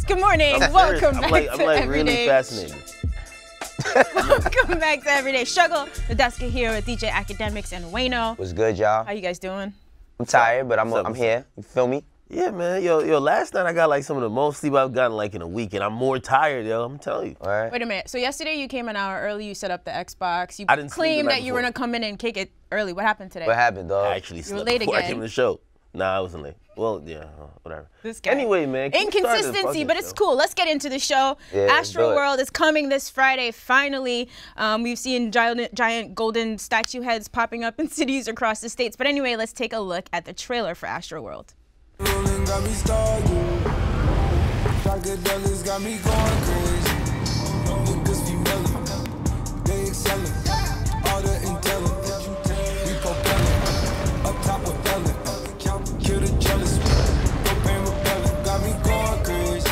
Good morning. Welcome back to I'm like Everyday. really fascinated. Welcome back to Everyday Struggle. The desk here with DJ Academics and Wayno. What's good, y'all? How you guys doing? I'm tired, but I'm here. You feel me? Yeah, man. Yo, last night I got like some of the most sleep I've gotten like in a week, and I'm more tired, yo. I'm telling you. All right. Wait a minute. So yesterday you came an hour early. You set up the Xbox. You I didn't sleep the claimed night that you were before. gonna come in and kick it early. What happened today? What happened, dog? I actually slept late before I again. came to the show. Nah, I wasn't late. Well, yeah, whatever. This guy. Anyway, man. keep starting the Inconsistency, fucking but it's show. cool. Let's get into the show. Yeah, let's Astro do it. World is coming this Friday, finally. We've seen giant golden statue heads popping up in cities across the states. But anyway, let's take a look at the trailer for Astro World. Rolling got me started. Psychedelics got me going crazy. Niggas be melon, they excellin'. All the intelligence, we propellin'. Up top with Ellen, kill the jealous. Propane repellent, got me going crazy.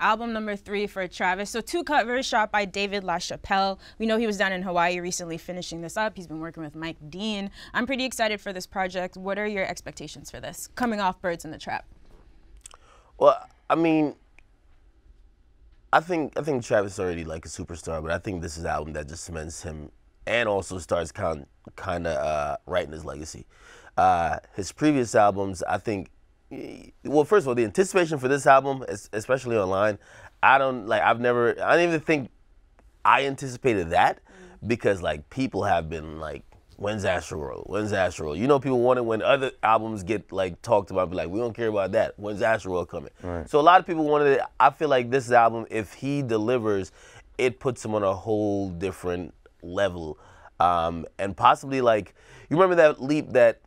Album number 3 for Travis. So 2 covers shot by David LaChapelle. We know he was down in Hawaii recently finishing this up. He's been working with Mike Dean. I'm pretty excited for this project. What are your expectations for this? Coming off Birds in the Trap. Well, I mean, I think Travis is already like a superstar, but I think this is an album that just cements him and also starts kind of writing his legacy. His previous albums, I think. Well, first of all, the anticipation for this album, especially online, I didn't even think I anticipated that because like people have been like, when's Astro World? When's Astro World? You know, people want it when other albums get like talked about, be like, we don't care about that. When's Astro World coming? Right. So a lot of people wanted it. I feel like this album, if he delivers, it puts him on a whole different level. And possibly like, you remember that leap that,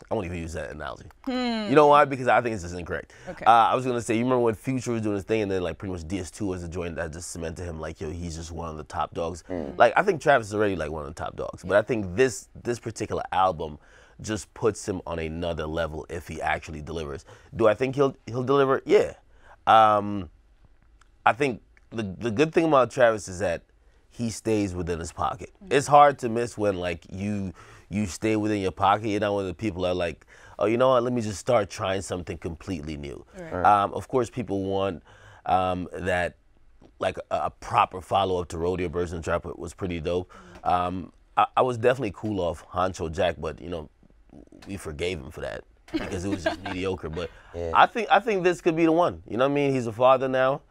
I won't even use that analogy. You know why? Because I think it's just incorrect. Okay. I was gonna say, you remember when Future was doing his thing, and then like pretty much DS2 was a joint that just cemented him like, yo, he's just one of the top dogs. Like I think Travis is already like one of the top dogs, but I think this particular album just puts him on another level if he actually delivers. Do I think he'll deliver? Yeah. I think the good thing about Travis is that he stays within his pocket. It's hard to miss when like you stay within your pocket. You're not one of the people that are like, oh, you know what, let me just start trying something completely new. Right. Of course, people want that, like a proper follow-up to Rodeo Birds in the Trap was pretty dope. I was definitely cool off Honcho Jack, but you know, we forgave him for that because it was just mediocre. But yeah. I think this could be the one. You know what I mean? He's a father now.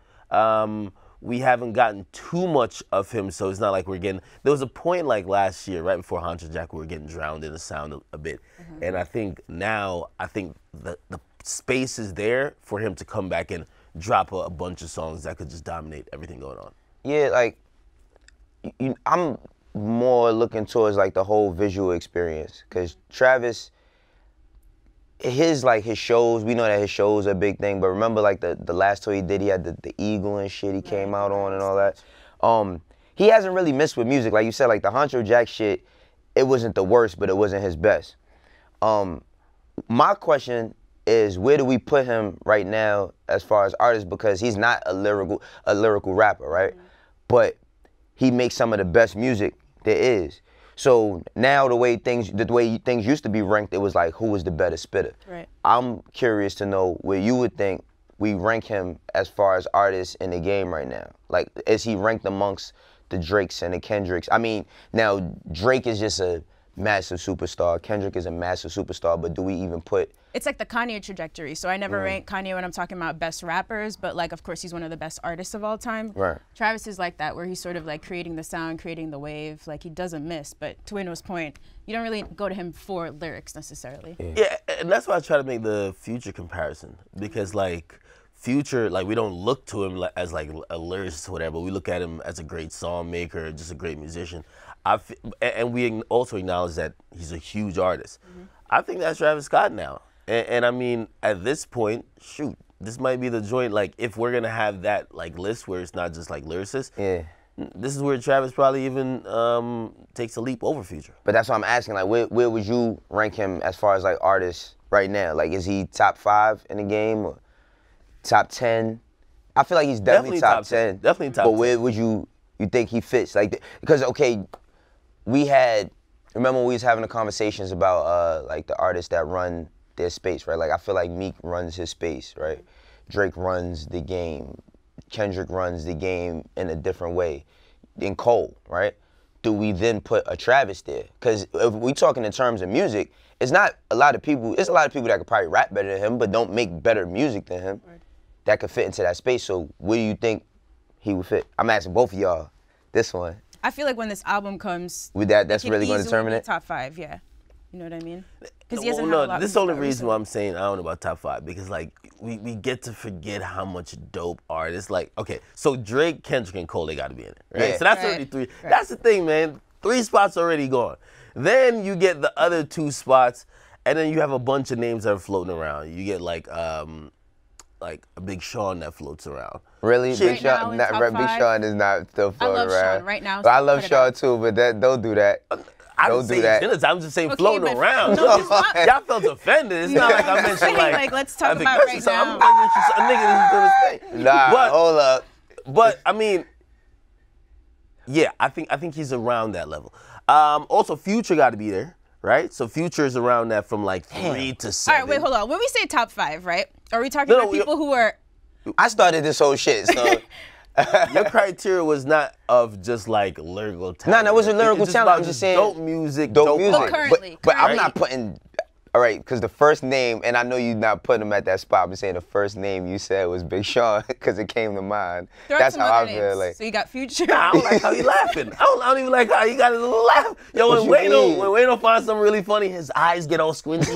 We haven't gotten too much of him, so it's not like we're getting. There was a point like last year, right before Honcho Jack, we were getting drowned in the sound a bit, and I think now, the space is there for him to come back and drop a bunch of songs that could just dominate everything going on. Yeah, like I'm more looking towards like the whole visual experience, cause Travis, his shows, we know that his shows are a big thing, but remember like the last tour he did, he had the eagle and shit he came out on and all that. He hasn't really missed with music. Like you said, like the Honcho Jack shit, it wasn't the worst, but it wasn't his best. My question is, where do we put him right now as far as artist? Because he's not a lyrical rapper, right? But he makes some of the best music there is. So now the way things used to be ranked, it was like, who was the better spitter? Right. I'm curious to know where you would think we rank him as far as artists in the game right now. Like, is he ranked amongst the Drakes and the Kendricks? I mean, now Drake is just a massive superstar. Kendrick is a massive superstar, but do we even put... It's like the Kanye trajectory. So I never rank Kanye when I'm talking about best rappers, but like, of course, he's one of the best artists of all time. Right. Travis is like that, where he's sort of like creating the sound, creating the wave. Like, he doesn't miss. But to Wayno's point, you don't really go to him for lyrics necessarily. Yeah, and that's why I try to make the Future comparison, because like Future, like we don't look to him as like a lyricist or whatever. We look at him as a great song maker, just a great musician. And we also acknowledge that he's a huge artist. I think that's Travis Scott now. And I mean, at this point, shoot, this might be the joint, like, if we're gonna have that, like, list where it's not just, like, lyricists, this is where Travis probably even takes a leap over Future. But that's what I'm asking, like, where would you rank him as far as, like, artists right now? Like, is he top 5 in the game or top 10? I feel like he's definitely top 10. Definitely top 10. But where would you think he fits? Like, because, okay, remember when we was having the conversations about, like, the artists that run their space, right? Like I feel like Meek runs his space, right? Drake runs the game. Kendrick runs the game in a different way. In Cole, right? Do we then put a Travis there? Because if we talking in terms of music, it's not a lot of people. It's a lot of people that could probably rap better than him, but don't make better music than him. Right. That could fit into that space. So where do you think he would fit? I'm asking both of y'all this one. I feel like when this album comes, with that's really going to determine it. Top 5, yeah. You know what I mean? Because he Well, hasn't had a lot. this is the only reason why I'm saying I don't know about top 5, because like we get to forget how much dope artists, like, okay, so Drake, Kendrick, and Cole, they got to be in it, right? Yeah. So that's already 3. Right. That's the thing, man. 3 spots already gone. Then you get the other 2 spots, and then you have a bunch of names that are floating around. You get like a Big Sean that floats around. Really? Big Sean, Big Sean is not still floating around. I love Sean right now. But I love Sean too, but don't do that. Don't do that. I'm just saying floating around. No, y'all felt offended. It's not like I mentioned like let's talk about right now. A nigga doing his thing. Nah, hold up. But I mean, yeah, I think he's around that level. Also, Future got to be there, right? So Future is around that from like 3 to 7. All right, wait, hold on. When we say top 5, right? Are we talking about people who are? I started this whole shit, so. Your criteria was not of just like lyrical talent. No, it wasn't lyrical talent. I'm just saying dope music, dope music. art. Currently, but I'm not putting. All right, because the first name, and I know you're not putting him at that spot. I'm saying the first name you said was Big Sean because it came to mind. That's how I feel. Like. So you got Future. Nah, I don't like how he laughing. I don't even like how he got his little laugh. Yo, when Wayno finds something really funny, his eyes get all squinty.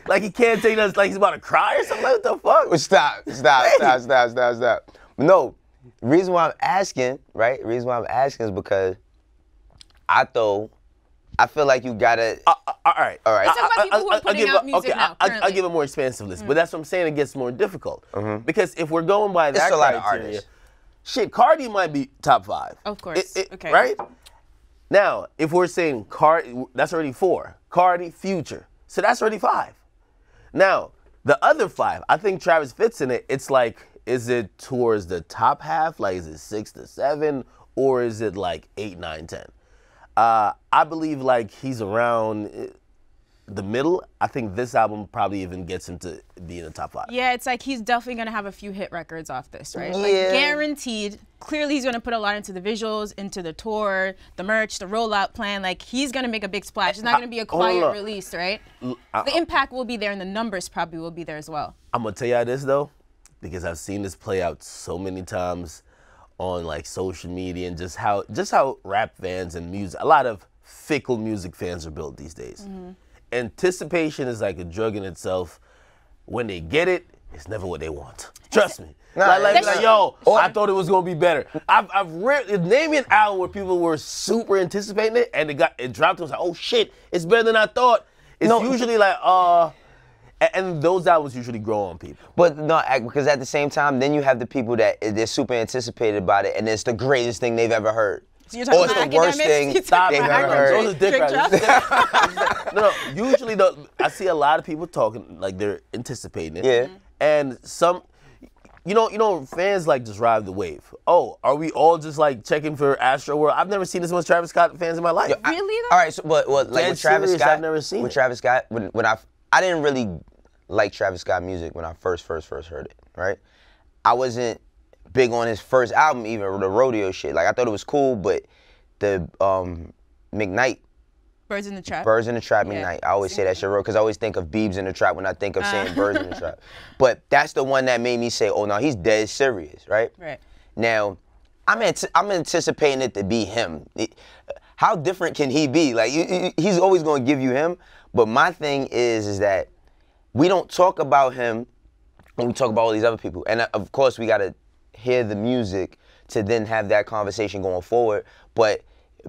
Like he can't take that. Like he's about to cry or something. Like, what the fuck? Stop. No, the reason why I'm asking, right? The reason why I'm asking is because I feel like you gotta. All right. Let's talk about people who are putting out music now. I'll give a more expansive list, but that's what I'm saying. It gets more difficult because if we're going by that a lot of criteria, artists. shit, Cardi might be top 5. Of course. Okay. Right. Now, if we're saying Cardi, that's already 4. Cardi, Future, so that's already 5. Now, the other 5, I think Travis fits in it. It's like, is it towards the top half? Like, is it 6 to 7, or is it like 8, 9, 10? I believe like he's around the middle. I think this album probably even gets him to be in the top 5. Yeah, it's like he's definitely gonna have a few hit records off this, right? Yeah. Like guaranteed. Clearly he's gonna put a lot into the visuals, into the tour, the merch, the rollout plan. Like he's gonna make a big splash. It's not gonna be a quiet release, right? The impact will be there and the numbers probably will be there as well. I'm gonna tell y'all this though, because I've seen this play out so many times on like social media and just how rap fans and music, a lot of fickle music fans are built these days. Anticipation is like a drug in itself. When they get it, it's never what they want. Trust me. Like, yo, I thought it was gonna be better. I've name me an album where people were super anticipating it and it dropped. It was like, oh shit, it's better than I thought. It's usually like, and those albums usually grow on people. But no, because at the same time, then you have the people that they're super anticipated about it, and it's the greatest thing they've ever heard. So you're talking or it's about the worst thing they've ever heard. Those are dick riders. No, usually I see a lot of people talking like they're anticipating it. Yeah. And some, you know, fans like just ride the wave. Oh, are we all just like checking for Astro World? I've never seen this much Travis Scott fans in my life. Really though? All right, so like with Travis Scott, I've never seen with it. Travis Scott, when I didn't really like Travis Scott music when I first heard it, right? I wasn't big on his first album, even the rodeo shit. Like I thought it was cool, but the McKnight. Birds in the Trap. Birds in the Trap, McKnight. I always say that shit because I always think of Biebs in the Trap when I think of saying Birds in the Trap. But that's the one that made me say, oh no, he's dead serious, right? Right. Now, I'm anticipating it to be him. How different can he be? Like he's always gonna give you him. But my thing is that we don't talk about him when we talk about all these other people. And of course, we gotta hear the music to then have that conversation going forward. But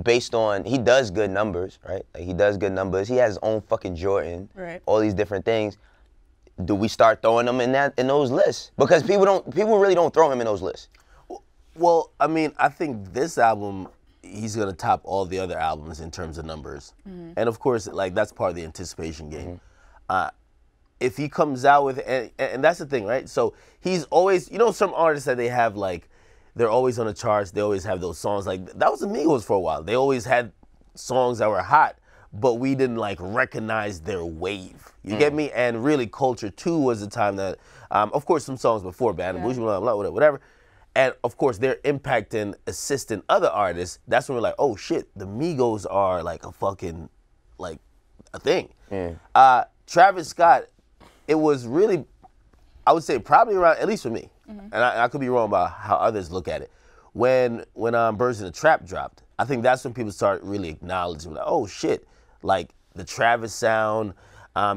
based on, he does good numbers, right? Like he does good numbers. He has his own fucking Jordan. Right. All these different things. Do we start throwing them in those lists? Because people really don't throw him in those lists. Well, I mean, I think this album, he's gonna top all the other albums in terms of numbers. And of course, like that's part of the anticipation game. If he comes out with, and that's the thing, right? So he's always, you know, some artists that they have like, they're always on the charts. They always have those songs. Like that was Amigos for a while. They always had songs that were hot, but we didn't like recognize their wave. You get me? And really, Culture 2 was the time that, of course, some songs before Bad and Bougie, blah, blah, blah, whatever. And of course, they're impacting, assisting other artists. That's when we're like, oh shit, the Migos are like a fucking, like, a thing. Travis Scott, it was really, I would say probably around, at least for me, and I could be wrong about how others look at it. When Birds in the Trap dropped, I think that's when people start really acknowledging, like, oh shit, like the Travis sound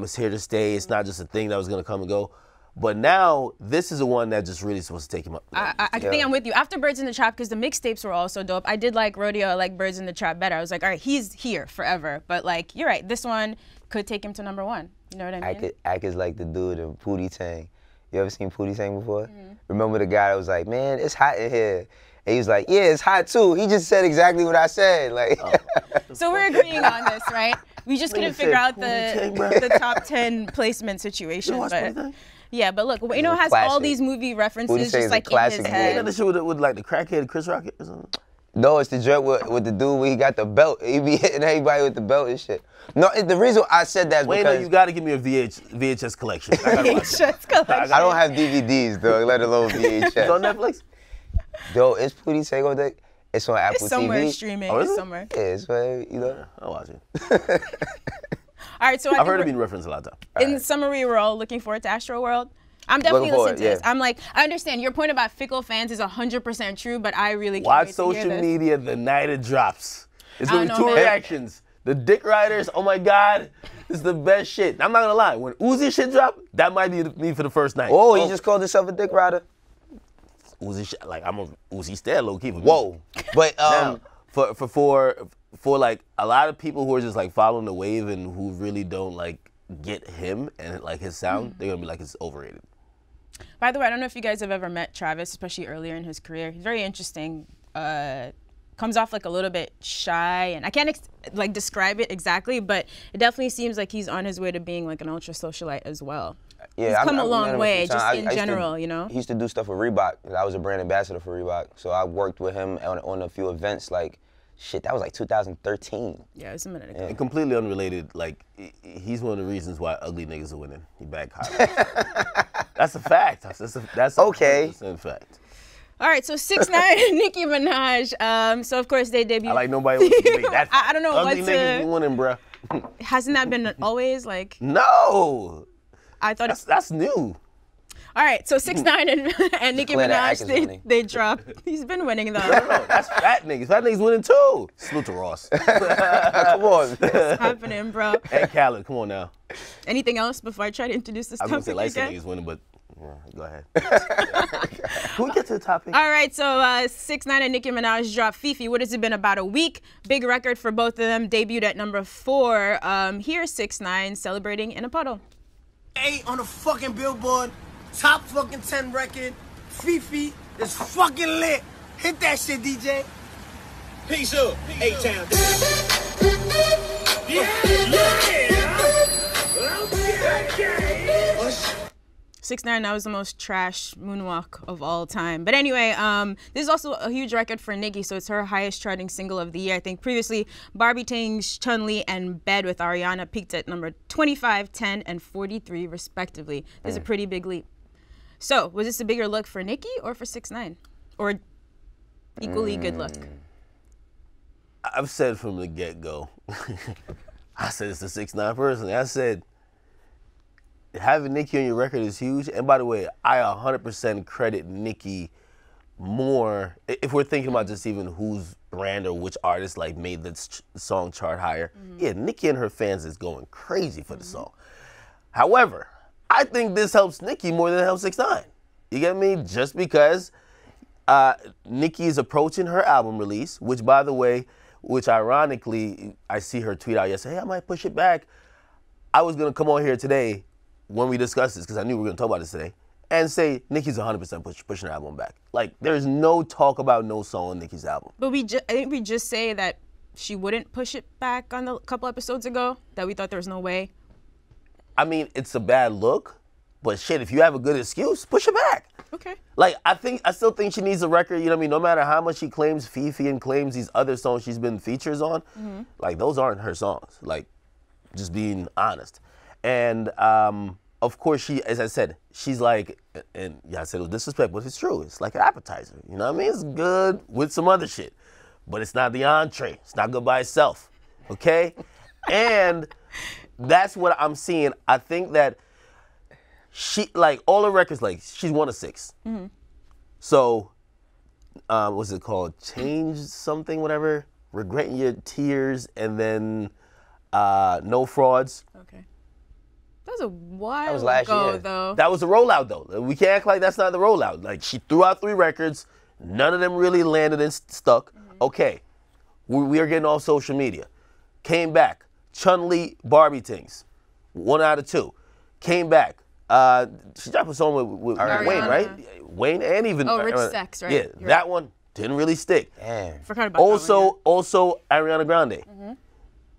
is here to stay. It's not just a thing that was gonna come and go. But now, this is the one that just really supposed to take him up. I think I'm with you. After Birds in the Trap, because the mixtapes were also dope, I did like Rodeo, I like Birds in the Trap better. I was like, all right, he's here forever. But like, you're right, this one could take him to #1. You know what I mean? Ack is like the dude in Pootie Tang. You ever seen Pootie Tang before? Remember the guy that was like, man, it's hot in here. And he was like, yeah, it's hot too. He just said exactly what I said. Like. So we're agreeing on this, right? We just couldn't figure out the top 10 placement situation. But yeah, but look, you know, it has all these movie references just like in his head. You know the shit with like the crackhead Chris Rock or something? No, it's the joint with the dude where he got the belt. He be hitting everybody with the belt and shit. No, the reason I said that is because... Wait, you gotta give me a VHS collection. I gotta watch it. VHS collection. I don't have DVDs, though, let alone VHS. It's on Netflix? Yo, it's Pootie Tang on there. It's on Apple TV. It's somewhere streaming. Oh, it's somewhere. Yeah, it's where, you know. I'll watch it. All right, so I've heard it being referenced a lot of times. In summary, we're all looking forward to Astro World. I'm definitely listening to this. I'm like, I understand your point about fickle fans is 100% true, but I really can't watch wait to hear social this. media the night it drops. It's gonna be I don't two know, man. reactions. The Dick Riders, oh my God, this is the best shit. I'm not gonna lie, when Uzi shit drop, that might be me for the first night. Oh, he just called himself a dick rider? Uzi shit, like I'm a Uzi stan low key. Whoa, but now, for like a lot of people who are just like following the wave and who really don't like get him and like his sound, they're gonna be like it's overrated. By the way, I don't know if you guys have ever met Travis, especially earlier in his career. He's very interesting. Comes off like a little bit shy, and I can't like describe it exactly, but it definitely seems like he's on his way to being like an ultra socialite as well. Yeah, he's come a long way, just in general, you know? He used to do stuff with Reebok. I was a brand ambassador for Reebok, so I worked with him on a few events. Like, shit, that was like 2013. Yeah, it's a minute ago. And completely unrelated, like he's one of the reasons why ugly niggas are winning. He back hot. That's a fact. That's okay. A fact. All right, so 6ix9ine and Nicki Minaj. So of course they debuted. I like nobody wants to debate that. I don't know ugly what niggas to. be winning, bruh. Hasn't that been always like? No. I thought that's new. All right, so 6ix9ine and Nicki Minaj, they dropped. He's been winning though. No, that's fat niggas. Fat niggas winning too. Salute to Ross. Come on. What's happening, bro? And Khaled, come on now. Anything else before I try to introduce this I was topic gonna say light again? niggas winning, but go ahead. Can we get to the topic? All right, so 6ix9ine and Nicki Minaj dropped FEFE. What has it been, about a week? Big record for both of them. Debuted at #4. Here's 6ix9ine celebrating in a puddle. 8 on the fucking Billboard, top fucking 10 record. FEFE is fucking lit. Hit that shit, DJ. Peace up, 8-Town. Yeah. 6ix9ine, that was the most trash moonwalk of all time. But anyway, this is also a huge record for Nicki, so it's her highest charting single of the year. I think previously, Barbie Tang's Chung-li and Bed with Ariana peaked at number 25, 10, and 43 respectively. This is a pretty big leap. So, was this a bigger look for Nicki or for 6ix9ine? Or equally good look? I've said from the get-go, I said it's the 6ix9ine personally. I said, having Nicki on your record is huge. And by the way, I 100% credit Nicki more, if we're thinking about just even whose brand or which artist like made this song chart higher. Yeah, Nicki and her fans is going crazy for the song. However, I think this helps Nicki more than it helps 6ix9ine. You get me? Just because Nicki is approaching her album release, which by the way, which ironically, I see her tweet out yesterday, hey, I might push it back. I was gonna come on here today when we discuss this, because I knew we were gonna talk about this today, and say Nicki's 100% pushing her album back. Like, there's no talk about no song on Nicki's album. But I think we just say that she wouldn't push it back on a couple episodes ago, that we thought there was no way. I mean, it's a bad look, But shit, if you have a good excuse, push it back. Okay. Like, I still think she needs a record, you know what I mean? No matter how much she claims FEFE and claims these other songs she's been features on, like, those aren't her songs. Like, just being honest. And, of course, she, as I said, she's like, and yeah, I said it was disrespectful, but it's true. It's like an appetizer, you know what I mean? It's good with some other shit, but it's not the entree. It's not good by itself, okay? And that's what I'm seeing. I think that she, like, all her records, like, she's one of 6. So, what's it called? Change something, whatever. Regretting Your Tears, and then No Frauds. Okay. That was a while That was last ago, year. though. That was the rollout, though. We can't act like that's not the rollout. Like, she threw out 3 records. None of them really landed and stuck. Okay. We are getting off social media. Came back. Chung-li, Barbie Things. 1 out of 2. Came back. She dropped a song with Wayne, right? Wayne and even Rich Sex, right? Yeah, You're that right. one didn't really stick. Damn. Forgot about that one, Also Ariana Grande.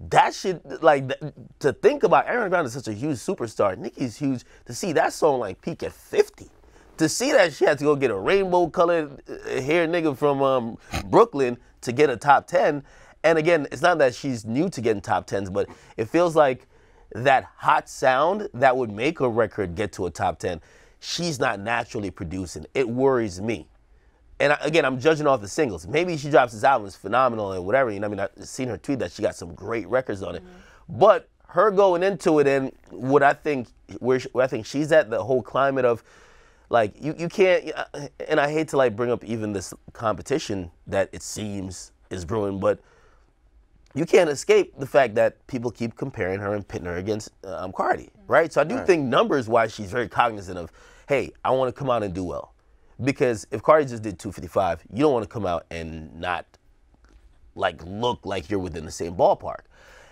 That shit, like, to think about, Ariana Grande is such a huge superstar. Nicki's huge. To see that song, like, peak at 50. To see that she had to go get a rainbow-colored hair nigga from Brooklyn to get a top 10. And again, it's not that she's new to getting top 10s, but it feels like that hot sound that would make a record get to a top 10, she's not naturally producing. It worries me. And again, I'm judging off the singles. Maybe she drops this album, it's phenomenal and whatever. You know, I mean, I've seen her tweet that she got some great records on it. But her going into it and what I think, where I think she's at, the whole climate of, like, you can't, and I hate to, like, bring up even this competition that it seems is brewing, but you can't escape the fact that people keep comparing her and pitting her against Cardi, right? So I do think numbers-wise, she's very cognizant of, hey, I want to come out and do well. Because if Cardi just did 255, you don't want to come out and not, like, look like you're within the same ballpark.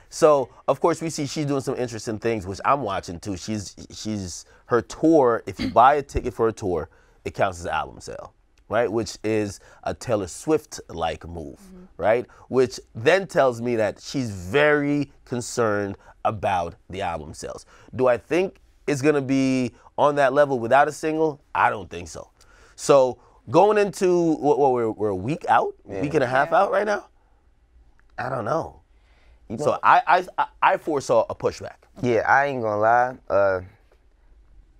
So, of course, we see she's doing some interesting things, which I'm watching, too. She's her tour, if you buy a ticket for a tour, it counts as an album sale, right? Which is a Taylor Swift-like move, right? Which then tells me that she's very concerned about the album sales. Do I think it's going to be on that level without a single? I don't think so. So going into, we're a week out, week and a half out right now? I don't know. So I foresaw a pushback. Yeah, I ain't gonna lie.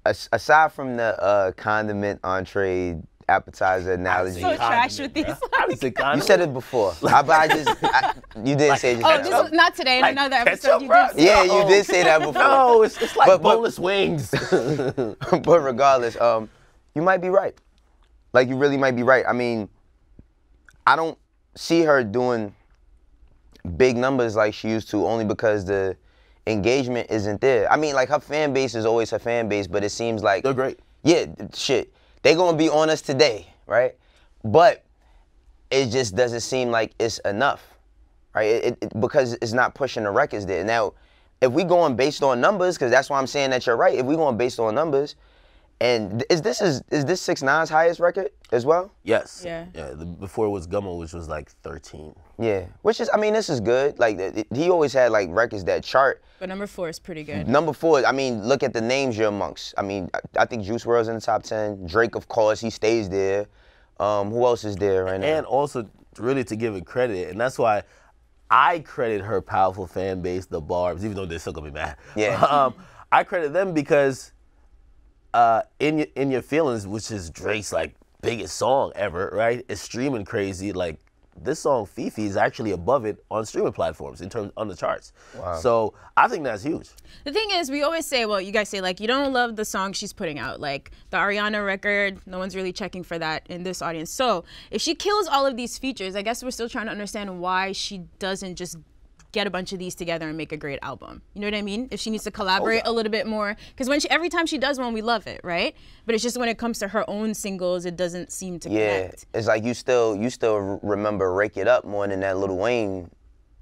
Aside from the condiment, entree, appetizer analogy. So trash with these. You said it before. You didn't say it just Oh, this is not today. In like another ketchup, episode, you bro? did say Yeah, you did say that before. No, it's like But- boneless wings. But regardless, you might be right. Like, you really might be right. I mean, I don't see her doing big numbers like she used to, only because the engagement isn't there. I mean, like, her fan base is always her fan base, but it seems like They're great. Yeah, shit. They gonna be on us today, right? But it just doesn't seem like it's enough, right? Because it's not pushing the records there. Now, if we going based on numbers, because that's why I'm saying that you're right. If we going based on numbers, and is this 6ix9ine's highest record as well? Yes. Yeah. Before it was Gummo, which was like 13. Yeah, which is, I mean, this is good. Like, he always had, like, records that chart. But number 4 is pretty good. Number 4, I mean, look at the names you're amongst. I mean, I think Juice WRLD's in the top 10. Drake, of course, he stays there. Who else is there right now? And also, really to give it credit, and that's why I credit her powerful fan base, the Barbs, even though they're still gonna be mad. Yeah. I credit them because In Your Feelings, which is Drake's, like, biggest song ever, right? It's streaming crazy. Like, this song, FEFE, is actually above it on streaming platforms in terms on the charts. Wow. So I think that's huge. The thing is, we always say, well, you guys say, like, you don't love the song she's putting out. Like, the Ariana record, no one's really checking for that in this audience. So if she kills all of these features, I guess we're still trying to understand why she doesn't just get a bunch of these together and make a great album. You know what I mean? If she needs to collaborate a little bit more. Because every time she does one, we love it, right? But it's just when it comes to her own singles, it doesn't seem to connect. It's like you still remember Rake It Up more than that Lil Wayne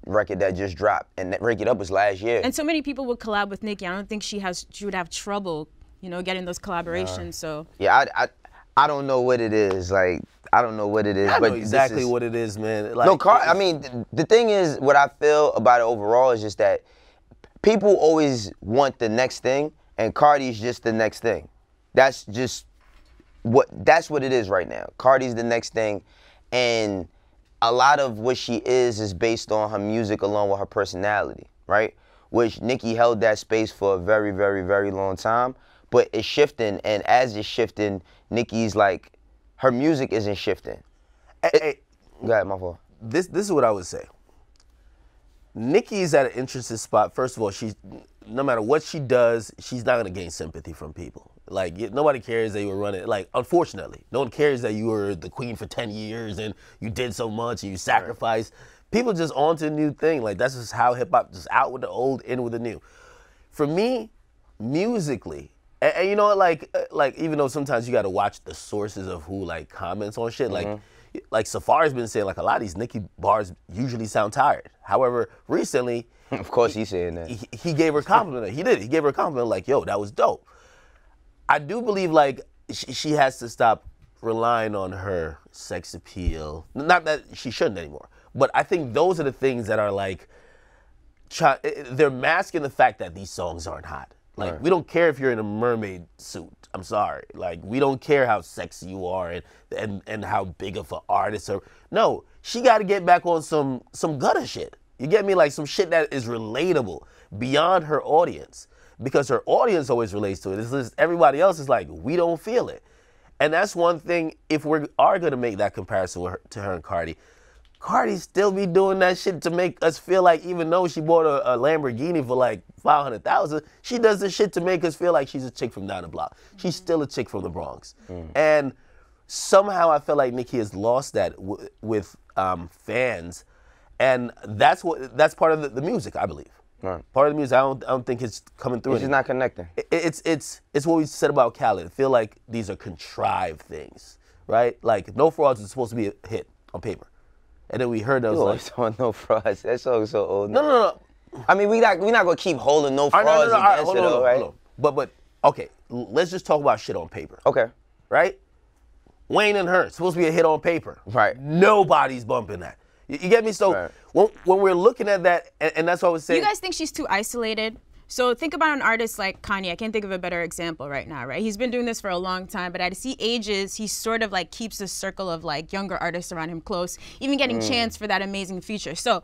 record that just dropped. And that Rake It Up was last year. And so many people would collab with Nicki. I don't think she would have trouble, you know, getting those collaborations. So yeah, I don't know what it is. Like, I don't know what it is. I but know exactly what it is, man. Like, No, I mean, the thing is, what I feel about it overall is just that people always want the next thing, and Cardi's just the next thing. That's just that's what it is right now. Cardi's the next thing, and a lot of what she is based on her music along with her personality, right? Which Nicki held that space for a very, very, very long time, but it's shifting, and as it's shifting, Nicki's like, her music isn't shifting. Hey, Go ahead, my fault. this is what I would say. Nicki's at an interesting spot. First of all, no matter what she does, she's not gonna gain sympathy from people. Like, nobody cares that you were running. Like, unfortunately, no one cares that you were the queen for 10 years and you did so much and you sacrificed. Right. People just on to a new thing. Like, that's just how hip hop, just out with the old, in with the new. For me, musically, and you know what, like even though sometimes you got to watch the sources of who like comments on shit, like Safari's been saying, like, a lot of these Nicki bars usually sound tired. However, recently, of course he's saying that. He gave her a compliment. He did. He gave her a compliment like, yo, that was dope. I do believe, like, she has to stop relying on her sex appeal. Not that she shouldn't anymore, but I think those are the things that are, like, they're masking the fact that these songs aren't hot. Like, right. We don't care if you're in a mermaid suit. I'm sorry. Like, we don't care how sexy you are and how big of an artist. No, she got to get back on some gutter shit. You get me? Like, some shit that is relatable beyond her audience. Because her audience always relates to it. It's just everybody else is like, we don't feel it. And that's one thing, if we are going to make that comparison to her and Cardi still be doing that shit to make us feel like, even though she bought a Lamborghini for like $500,000, she does this shit to make us feel like she's a chick from down the block. She's still a chick from the Bronx. And somehow I feel like Nicki has lost that with fans. And that's part of the music, I believe. Right. Part of the music, I don't think it's coming through. It's just not connecting. It's what we said about Khaled. I feel like these are contrived things, right? Like, No Frauds is supposed to be a hit on paper, and then we heard those like, No Frauds. That song's so old. No. I mean, we not gonna keep holding No Frauds against it, though, right? But okay, let's just talk about shit on paper. Okay. Right? Wayne and Her, supposed to be a hit on paper. Right. Nobody's bumping that. You get me? So right. when we're looking at that, and that's what I was saying. You guys think she's too isolated? So think about an artist like Kanye. I can't think of a better example right now, right? He's been doing this for a long time, but as he ages, he sort of like keeps a circle of like younger artists around him close, even getting chance for that amazing future. So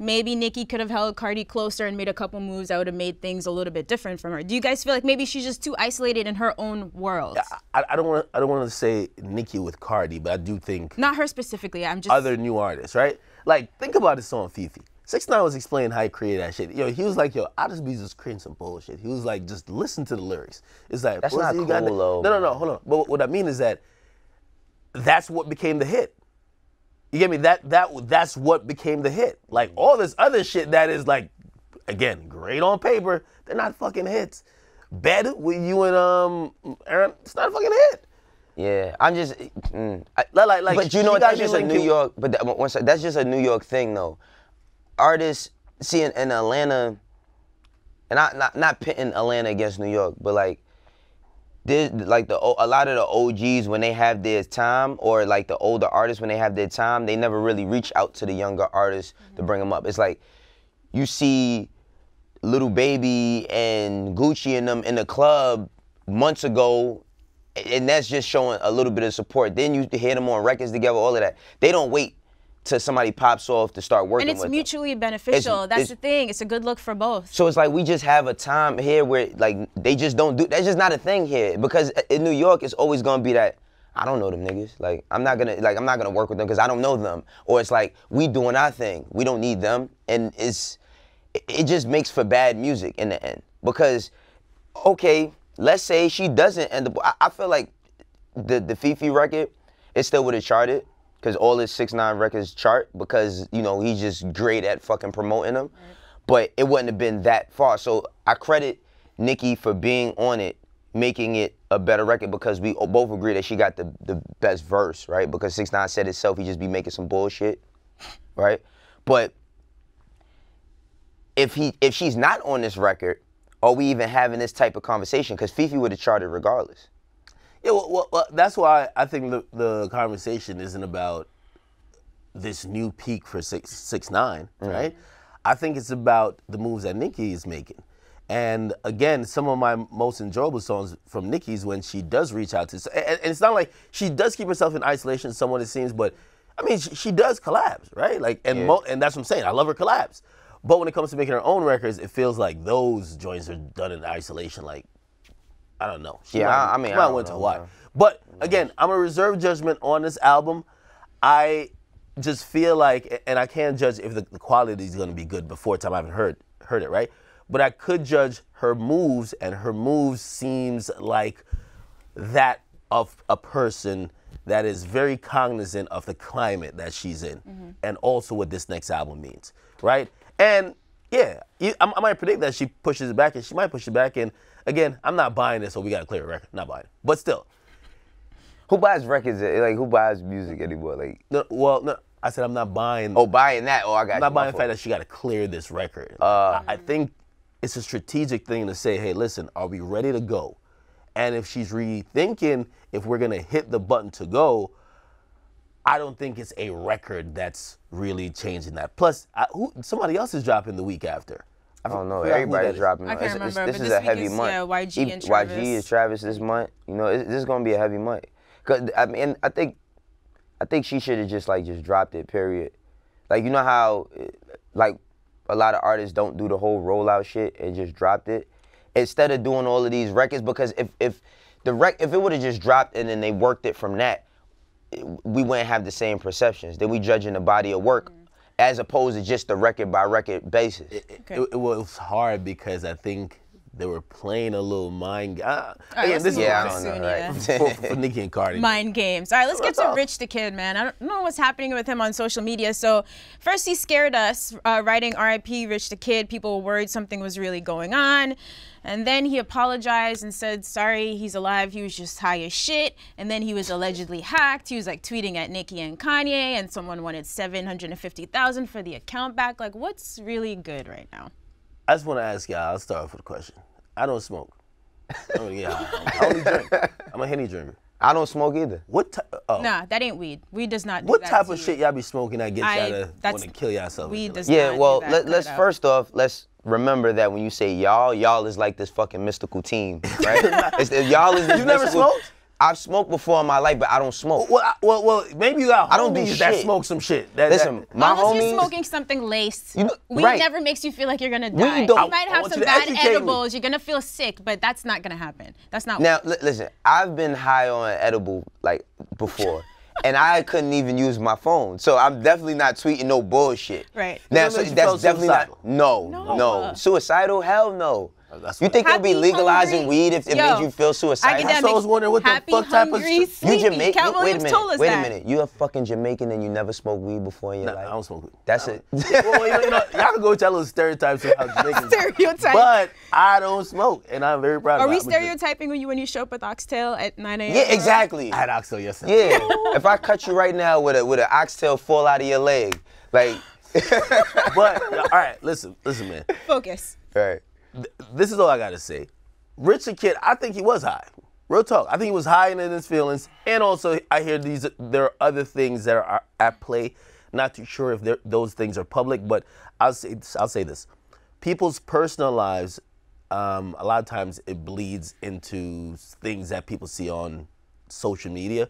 maybe Nicki could have held Cardi closer and made a couple moves that would have made things a little bit different from her. Do you guys feel like maybe she's just too isolated in her own world? I don't want to say Nicki with Cardi, but I do think not her specifically. I'm just other new artists, right? Like, think about this song FEFE. 6ix9ine was explaining how he created that shit. Yo, he was like, yo, I just be just creating some bullshit. He was like, just listen to the lyrics. It's like, that's not cool, though. No, hold on. But what I mean is that's what became the hit. You get me? That's what became the hit. Like, all this other shit that is like, again, great on paper, they're not fucking hits. Bed with you and Aaron, it's not a fucking hit. Yeah, I'm just, but you know what? That's just a New York. But that's just a New York thing, though. Artists, see in Atlanta, and not pitting Atlanta against New York, but like, there's like a lot of the OGs when they have their time, or like the older artists when they have their time, they never really reach out to the younger artists to bring them up. It's like you see Lil Baby and Gucci and them in the club months ago. And that's just showing a little bit of support. Then you hear them on records together, all of that. They don't wait till somebody pops off to start working with them. And it's mutually beneficial. That's the thing. It's a good look for both. So it's like we just have a time here where like they just don't do, that's just not a thing here. Because in New York, it's always gonna be that, I don't know them niggas. Like, I'm not gonna work with them because I don't know them. Or it's like, we doing our thing. We don't need them. And it just makes for bad music in the end. Because, okay, let's say she doesn't end up, I feel like the FEFE record, it still would have charted, because all his 6ix9ine records chart, because, you know, he's just great at fucking promoting them. Right. But it wouldn't have been that far. So I credit Nicki for being on it, making it a better record, because we both agree that she got the best verse, right? Because 6ix9ine said itself, he just be making some bullshit, right? But if she's not on this record, are we even having this type of conversation? Because FEFE would have charted regardless. Yeah, well, that's why I think the conversation isn't about this new peak for 6ix9ine, right? I think it's about the moves that Nicki is making. And again, some of my most enjoyable songs from Nicki's when she does reach out to, and it's not like she does keep herself in isolation, somewhat it seems, but I mean, she does collabs, right? Like, and and that's what I'm saying. I love her collabs, but when it comes to making her own records, it feels like those joints are done in isolation. Like, I don't know. She I went to Hawaii. But again, I'm a reserve judgment on this album. I just feel like, and I can't judge if the quality is going to be good before time I haven't heard it, right? But I could judge her moves, and her moves seems like that of a person that is very cognizant of the climate that she's in, and also what this next album means, right? And yeah, I might predict that she pushes it back, and she might push it back. And again, I'm not buying this, so we got to clear a record. Not buying it, but still. Who buys records? Like, who buys music anymore? Like, no, I said I'm not buying. Oh, buying that? Oh, I got you. I'm not buying the fact that she got to clear this record. I think it's a strategic thing to say, hey, listen, are we ready to go? And if she's rethinking if we're gonna hit the button to go, I don't think it's a record that's really changing that. Plus, somebody else is dropping the week after. I don't know. Everybody's dropping. I can't remember. This is a heavy month. Yeah, YG and Travis. YG is Travis this month. You know, this is gonna be a heavy month. Cause I mean, I think she should have just dropped it. Period. Like, you know how like a lot of artists don't do the whole rollout shit and just dropped it instead of doing all of these records, because if it would have just dropped and then they worked it from that, we wouldn't have the same perceptions. Then we judging the body of work as opposed to just the record by record basis. It was hard because I think they were playing a little mind game. I don't know, right? For Nicki and Cardi. Mind games. All right, let's get to Rich the Kid, man. I don't know what's happening with him on social media. So first he scared us, writing RIP Rich the Kid. People were worried something was really going on. And then he apologized and said, sorry, he's alive. He was just high as shit. And then he was allegedly hacked. He was like tweeting at Nicki and Kanye, and someone wanted $750,000 for the account back. Like, what's really good right now? I just want to ask y'all, I'll start off with a question. I don't smoke. I don't get high. I only drink. I'm a Henny drinker. I don't smoke either. Nah, that ain't weed. Weed does not do what that type to of you. shit y'all be smoking that gets y'all to want to kill yourself? Weed does yeah, not well, do that. let's first off, let's remember that when you say y'all is like this fucking mystical team, right? Y'all is this You never smoked? I've smoked before in my life, but I don't smoke. Well, maybe you got I don't do homies shit. that smoke some shit. Listen, my Unless homies. you're smoking something laced. Weed Weed never makes you feel like you're gonna die. Weed don't. You might I have want some you to bad educate me. edibles. You're gonna feel sick, but that's not gonna happen. That's not. Now, listen, I've been high on edible like before. And I couldn't even use my phone. So I'm definitely not tweeting no bullshit. Right. Now, That so makes you that's feel definitely suicidal. not, no. Suicidal? Hell no. That's You what- think they'll be Happy, legalizing hungry- weed if it Yo, made you feel suicidal? academics, So I was wondering what the happy, fuck type of hungry, shit- sleepy. You Jamaican? Cat Wait a Williams minute. told us Wait a that. minute. You a fucking Jamaican and you never smoked weed before in your life? I don't smoke weed. That's it. Well, you know, y'all can go with y'all little stereotypes of how Jamaicans are. Stereotype. But I don't smoke, and I'm very proud Are of we it. stereotyping when you show up with oxtail at 9 a.m.? Yeah, exactly. I had oxtail yesterday. Yeah. If I cut you right now with an oxtail fall out of your leg, like. But, all right, listen, man. Focus. Right. This is all I got to say. Rich the Kid, I think he was high. Real talk. I think he was high in his feelings. And also, I hear there are other things that are at play. Not too sure if those things are public, but I'll say this. People's personal lives, a lot of times it bleeds into things that people see on social media.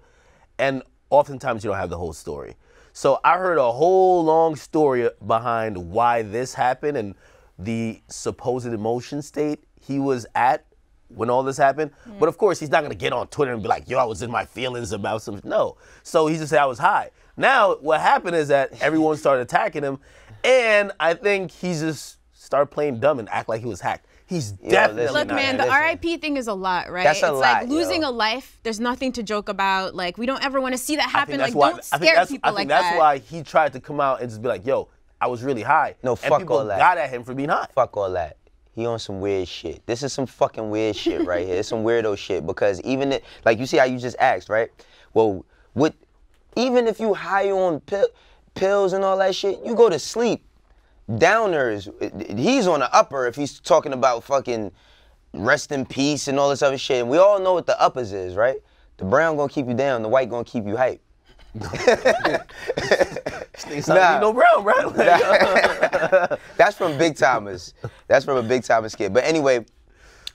And oftentimes you don't have the whole story. So I heard a whole long story behind why this happened and the supposed emotion state he was at when all this happened. But of course, he's not gonna get on Twitter and be like, yo, I was in my feelings about some, no. So he just said I was high. Now, what happened is that everyone started attacking him, and I think he just started playing dumb and act like he was hacked. He's definitely Look, not man, hacked. the RIP thing is a lot, right? That's a it's lot, like losing yo. a life. There's nothing to joke about. Like, we don't ever want to see that I happen. think Like, that's why- don't scare people like that. that's why he tried to come out and just be like, yo, I was really high. No, and fuck people all that. got at him for being high. Fuck all that. He on some weird shit. This is some fucking weird shit right here. It's some weirdo shit because like you see how you just asked, right? Well, even if you high on pills and all that shit, you go to sleep. Downers, he's on the upper if he's talking about fucking rest in peace and all this other shit. And we all know what the uppers is, right? The brown gonna keep you down, the white gonna keep you hype. It's not Nino Brown, bro. That's from Big Timers. That's from a Big Timers skit. But anyway,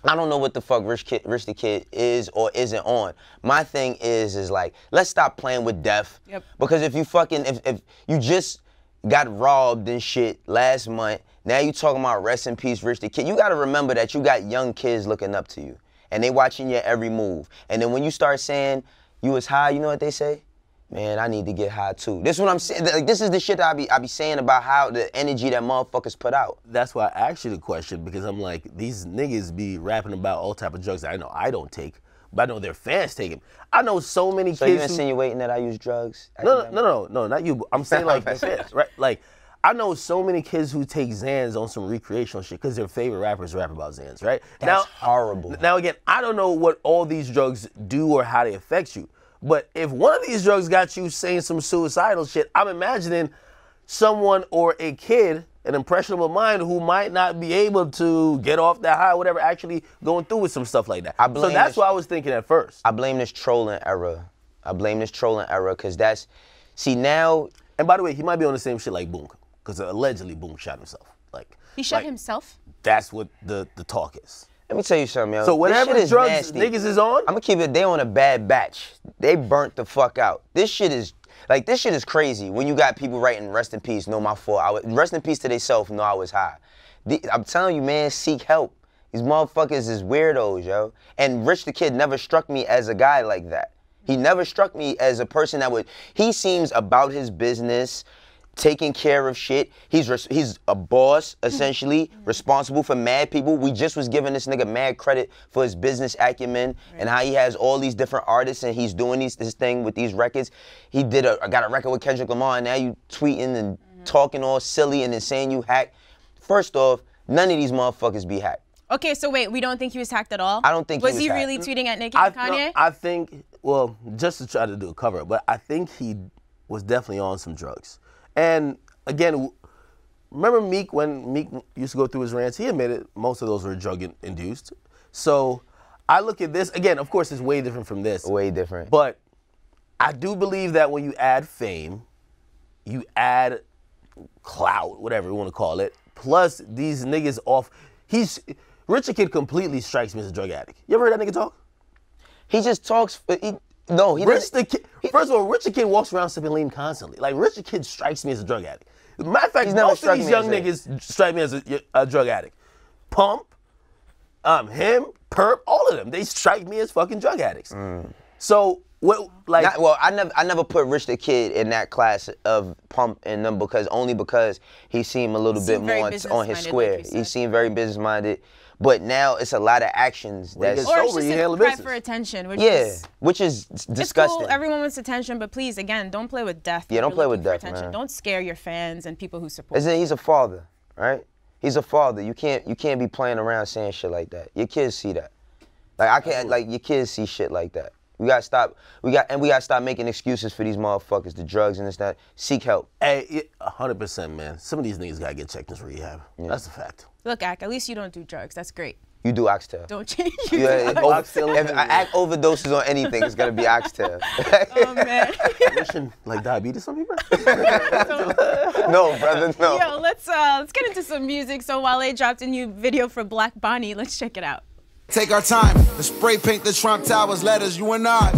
I don't know what the fuck Rich the Kid is or isn't on. My thing is like, let's stop playing with death. Yep. Because if you fucking, if you just got robbed and shit last month, now you talking about rest in peace, Rich the Kid. You gotta remember that you got young kids looking up to you. And they watching your every move. And then when you start saying you was high, you know what they say? Man, I need to get high too. This is what I'm saying. Like, this is the shit that I be saying about how the energy that motherfuckers put out. That's why I asked you the question, because I'm like, these niggas be rapping about all type of drugs that I know I don't take, but I know their fans take them. I know so many so kids. So you insinuating that I use drugs? No, not you. I'm saying like the fans, right? Like, I know so many kids who take Xans on some recreational shit because their favorite rappers rap about Xans, right? That's horrible. Now again, I don't know what all these drugs do or how they affect you. But if one of these drugs got you saying some suicidal shit, I'm imagining someone or a kid, an impressionable mind, who might not be able to get off that high or whatever, actually going through with some stuff like that. So that's what I was thinking at first. I blame this trolling era. I blame this trolling era because that's, see now. And by the way, he might be on the same shit like Boom, because allegedly Boom shot himself. Like he shot himself? That's what the talk is. Let me tell you something, yo. So whatever drugs niggas is on, I'm gonna keep it, they on a bad batch. They burnt the fuck out. This shit is crazy when you got people writing rest in peace, no my fault. Rest in peace to themselves, no I was high. I'm telling you, man, seek help. These motherfuckers is weirdos, yo. And Rich the Kid never struck me as a guy like that. He never struck me as a person that would, he seems about his business, taking care of shit. He's a boss, essentially, responsible for mad people. We just was giving this nigga mad credit for his business acumen and how he has all these different artists and he's doing this thing with these records. He got a record with Kendrick Lamar and now you tweeting and talking all silly and then saying you hacked. First off, none of these motherfuckers be hacked. Okay, so wait, we don't think he was hacked at all? I don't think he was Was he hacked. really tweeting at Nicki and Kanye? No, I think, well, just to try to do a cover up, but I think he was definitely on some drugs. And again, remember Meek, when Meek used to go through his rants, he admitted most of those were drug-induced. So I look at this, again, of course, it's way different from this. Way different. But I do believe that when you add fame, you add clout, whatever you want to call it, plus these niggas off, Rich the Kid completely strikes me as a drug addict. You ever heard that nigga talk? He just talks, no, he Rich the Kid, first of all, Rich the Kid walks around sipping lean constantly. Like, Rich the Kid strikes me as a drug addict. Matter of fact, most of these young niggas strike me as a drug addict. Pump, him, Perp, all of them, they strike me as fucking drug addicts. So, what, like... I never put Rich the Kid in that class of Pump and them only because he seemed a little bit more on his square. Like he seemed very business-minded. But now it's a lot of actions that's or it's just a cry for attention, which is disgusting. It's cool, everyone wants attention, but please, again, don't play with death. Yeah, don't play with death, man. Don't scare your fans and people who support. He's a father, right? He's a father. You can't be playing around saying shit like that. Your kids see that. Like I can't, like your kids see shit like that. We gotta stop. We gotta stop making excuses for these motherfuckers, the drugs and this that. Seek help. Hey, 100%, man. Some of these niggas gotta get checked into rehab. Yeah. That's a fact. Look, Ak, at least you don't do drugs. That's great. You do oxtail. Don't change. If Ak overdoses on anything, it's gonna be oxtail. Oh man. Wishing like diabetes on people? No, brother, no. Yo, let's get into some music. So Wale dropped a new video for Black Bonnie. Let's check it out. Take our time to spray paint the Trump Towers letters, you and I.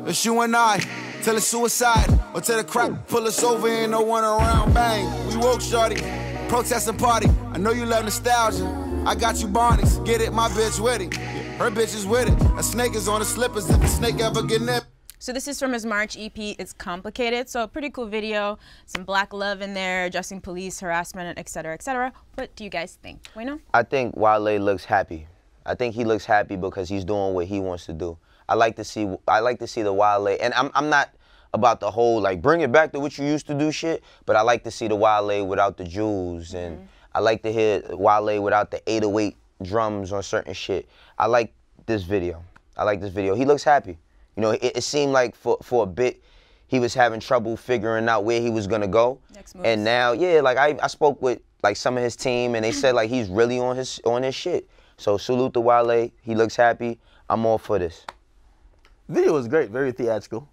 It's you and I. Till it's suicide or till the crack pull us over, ain't no one around, bang. We woke, shorty. Protest and party. I know you love nostalgia. I got you Barneys. Get it, my bitch with it. Her bitch is with it. A snake is on the slippers if the snake ever get nipped. So this is from his March EP, It's Complicated. So a pretty cool video, some black love in there, addressing police harassment, et cetera, et cetera. What do you guys think? Bueno? I think Wale looks happy. I think he looks happy because he's doing what he wants to do. I like to see the Wale, and I'm not about the whole like bring it back to what you used to do shit, but I like to see the Wale without the jewels, and I like to hear Wale without the 808 drums on certain shit. I like this video. I like this video. He looks happy. You know, it seemed like for a bit he was having trouble figuring out where he was gonna go. And now, yeah, like I spoke with like some of his team and they said like he's really on his shit. So salute to Wale. He looks happy. I'm all for this. Video was great, very theatrical.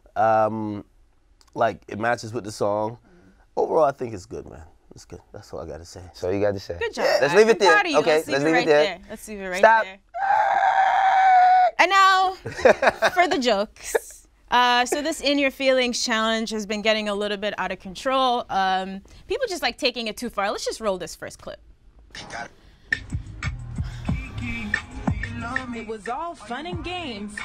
Like it matches with the song. Overall, I think it's good, man. It's good. That's all I got to say. So you got to say. Good job. Let's leave it there. Proud of you. Okay, let's leave it there. Let's leave it right Stop. there. And now, for the jokes. So this In Your Feelings challenge has been getting a little bit out of control. People just like taking it too far. Let's just roll this first clip. It was all fun and games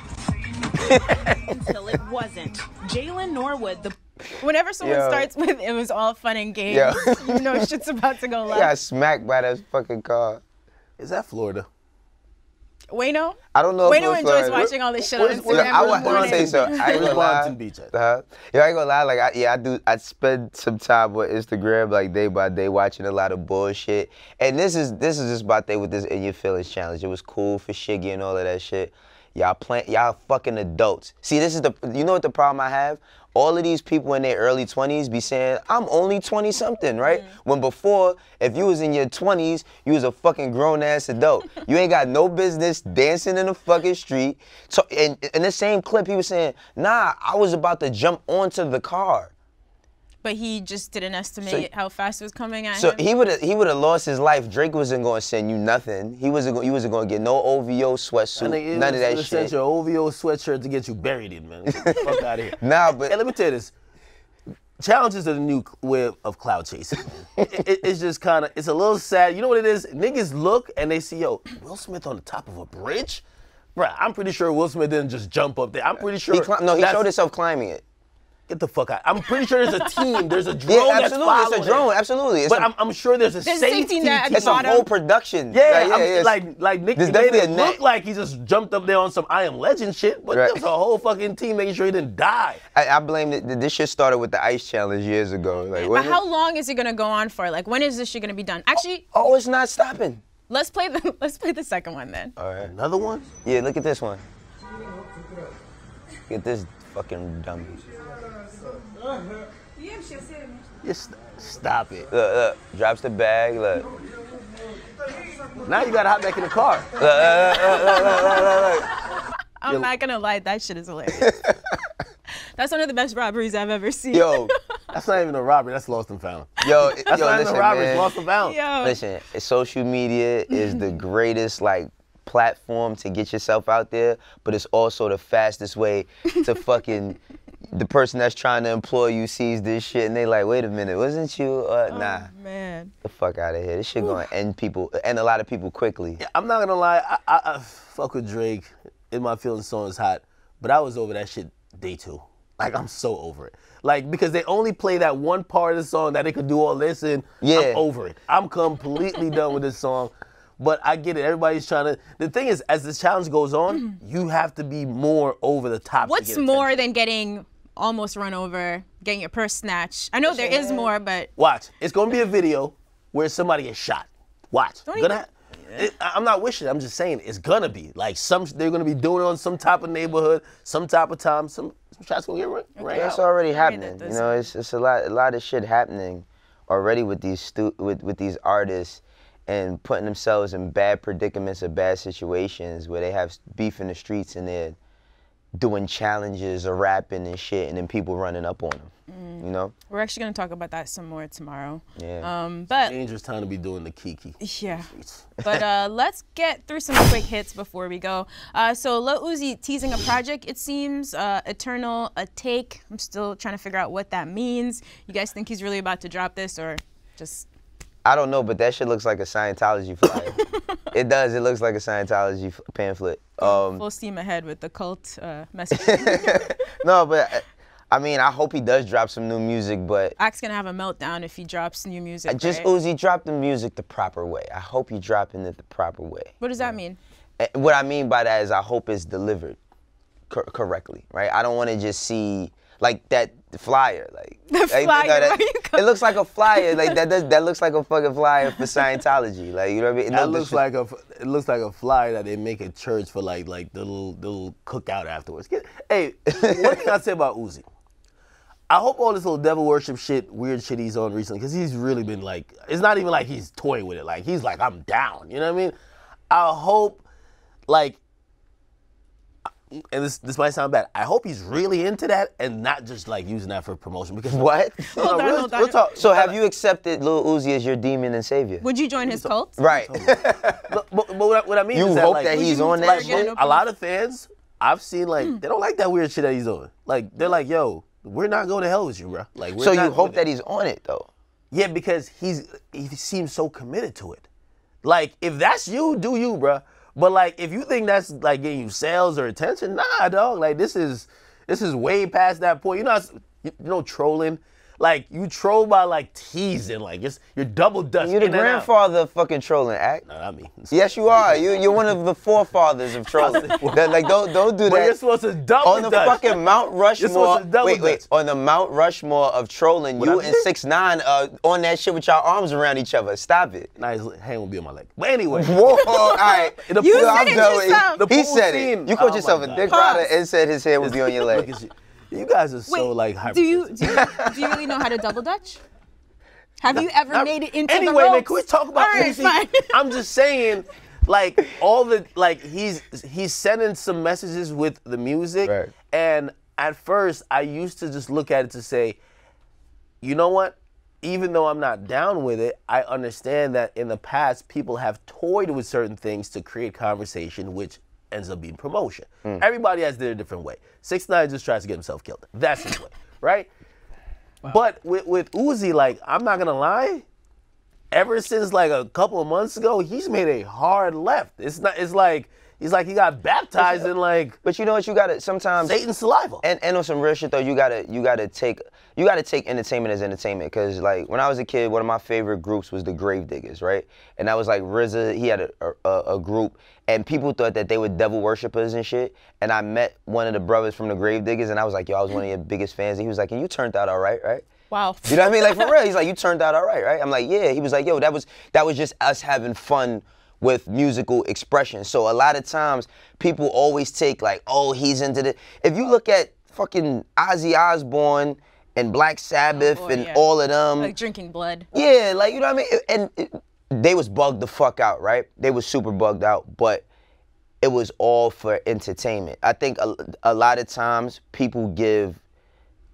until it wasn't. Jalen Norwood, the Whenever someone Yo. starts with "it was all fun and games," Yo. you know shit's about to go He got left. smacked by that fucking car. Is that Florida? Wayno? I don't know if it Wayno was enjoys Florida. watching all this shit where's- on where's- Instagram. I in the want to morning. say so. I ain't gonna Where's lie. Boynton Beach at? Yo, I ain't gonna lie. Like, I do. I spend some time on Instagram, like day by day, watching a lot of bullshit. And this is just my thing with this In Your Feelings challenge. It was cool for Shiggy and all of that shit. Y'all fucking adults. See, this is you know what the problem I have? All of these people in their early 20s be saying, I'm only 20 something, right? When before, if you was in your 20s, you was a fucking grown ass adult. You ain't got no business dancing in the fucking street. So in the same clip, he was saying, nah, I was about to jump onto the car. But he just didn't estimate how fast it was coming at So him. he would have lost his life. Drake wasn't going to send you nothing. You wasn't going to get no OVO sweatsuit, none of that shit. Sent your OVO sweatshirt to get you buried in, man. Get the fuck out of here. Nah, but Hey, let me tell you this. Challenges are the new way of cloud chasing. It's just kind of, it's a little sad. You know what it is? Niggas look and they see, yo, Will Smith on the top of a bridge? Bruh, I'm pretty sure Will Smith didn't just jump up there. I'm pretty sure. he that's- showed himself climbing it. Get the fuck out. I'm pretty sure there's a team. There's a drone Yeah, that's absolutely. following It's a drone. it. Absolutely. It's But a, I'm sure there's a There's safety safety net at team. it's a bottom. whole production. Yeah, Like, like Nick there's made definitely it a net. look like he just jumped up there on some I Am Legend shit, but Right. there was a whole fucking team making sure he didn't die. I blame it. This shit started with the ice challenge years ago. Like, But wasn't it? how long is it gonna go on for? Like, when is this shit gonna be done? Actually, Oh, it's not stopping. let's play the second one then. All right. Another one? Yeah, look at this one. Get this fucking dummy. Just stop it. Look, drops the bag. Look. Now you gotta hop back in the car. I'm not gonna lie, that shit is hilarious. That's one of the best robberies I've ever seen. Yo, That's not even a robbery, that's lost and found. yo, That's not even listen, a robbery, it's man. lost and found. Yo. Listen, social media is the greatest platform to get yourself out there, but it's also the fastest way to fucking the person that's trying to employ you sees this shit and they like, wait a minute, wasn't you? Nah, Man. the fuck out of here. This shit gonna end a lot of people quickly. I'm not gonna lie, I fuck with Drake. In My Feelings song is hot, but I was over that shit day 2. Like, I'm so over it. Like, because they only play that one part of the song that they could do all this in. Yeah. I'm over it. I'm completely done with this song. But I get it. Everybody's trying to. The thing is, as this challenge goes on, you have to be more over the top. What's to get more attention. than getting almost run over, getting your purse snatched? I know there is more, but Watch. It's gonna be a video where somebody gets shot. Watch. Don't Gonna even- I'm not wishing. I'm just saying it's gonna be like they're gonna be doing it on some type of neighborhood, some type of time. Some shots gonna get right That's out. already Sorry happening. that You this- know, it's a lot of shit happening already with these with these artists and putting themselves in bad predicaments or bad situations where they have beef in the streets and they're doing challenges or rapping and shit, and then people running up on them. You know? we're actually gonna talk about that some more tomorrow. Yeah. But Dangerous time to be doing the kiki. yeah. But let's get through some quick hits before we go. So Lil Uzi teasing a project, it seems, Eternal, a take. I'm still trying to figure out what that means. You guys think he's really about to drop this or just... I don't know, but that shit looks like a Scientology flyer. It does. It looks like a Scientology pamphlet. full steam ahead with the cult message. No, but I mean, I hope he does drop some new music, but Act's gonna have a meltdown if he drops new music, just right? Uzi, drop the music the proper way. I hope you dropping it the proper way. What does that mean? And what I mean by that is I hope it's delivered correctly, right? I don't want to just see like that flyer, like flyer, that- where you go- it looks like a flyer, like that looks like a fucking flyer for Scientology, like you know what I mean? That looks like a flyer that they make at church for like the little cookout afterwards. Hey, one thing I say about Uzi, I hope all this little devil worship shit, weird shit he's on recently, because he's really been like, it's not even like he's toying with it. Like he's like, I'm down. You know what I mean? I hope, like, and this might sound bad. I hope he's really into that and not just like using that for promotion. Because What? Hold on. Real talk. So have you accepted Lil Uzi as your demon and savior? Would you join his cult? Right. But what I mean You is that, hope like, that he's on that like, shit? a lot of fans I've seen, like, they don't like that weird shit that he's doing. Like, they're like, yo, we're not going to hell with you, bro. Like, we're So not you hope with that it. he's on it though. Yeah, because he seems so committed to it. Like, if that's you, do you, bro. But like, if you think that's like getting you sales or attention, nah, dog. Like, this is way past that point. You know, trolling. Like, you troll by like teasing, like you're double dutch. You're the grandfather of fucking trolling, act. No, not me. Yes, you are. You're one of the forefathers of trolling. Like, don't do But that. you're supposed to double On the dutch. fucking Mount You're Rushmore. supposed to double Wait. dutch. On the Mount Rushmore of trolling, What you I and did? 6ix9ine on that shit with y'all arms around each other. Stop it. Nah, his hand won't be on my leg. But anyway. Whoa, all right. The You pool- said I'm it done with yourself. The He pool said scene. it. You called Oh yourself my a God. dick Pause. rider and said his hand would be on your Look leg. at you. You guys are so like hyper. do you really know how to double dutch? Have you ever made it into anyway, the ropes? man, can we talk about All right, Uzi? fine. I'm just saying, like, he's sending some messages with the music, Right. and at first I used to just look at it to say, you know what? Even though I'm not down with it, I understand that in the past people have toyed with certain things to create conversation, which ends up being promotion. Everybody has their different way. 6ix9ine just tries to get himself killed. That's his way, right? But with Uzi, like, I'm not gonna lie, ever since like a couple of months ago, he's made a hard left. It's like he got baptized in like But you know what? You gotta sometimes. Satan's saliva. And on some real shit though, you gotta take entertainment as entertainment. Cause like when I was a kid, one of my favorite groups was the Gravediggers, right? And that was like RZA. He had a group, and people thought that they were devil worshippers and shit. And I met one of the brothers from the Gravediggers, and I was like, yo, I was one of your biggest fans. And he was like, and you turned out all right, right? Wow. You know what I mean? Like for real. He's like, you turned out all right, right? I'm like, yeah. He was like, yo, that was just us having fun with musical expression. So a lot of times people always take like, oh, he's into the. If you look at fucking Ozzy Osbourne and Black Sabbath and yeah. all of them. Like drinking blood. Yeah, like, you know what I mean? And they was bugged the fuck out, right? They was super bugged out, but it was all for entertainment. I think a lot of times people give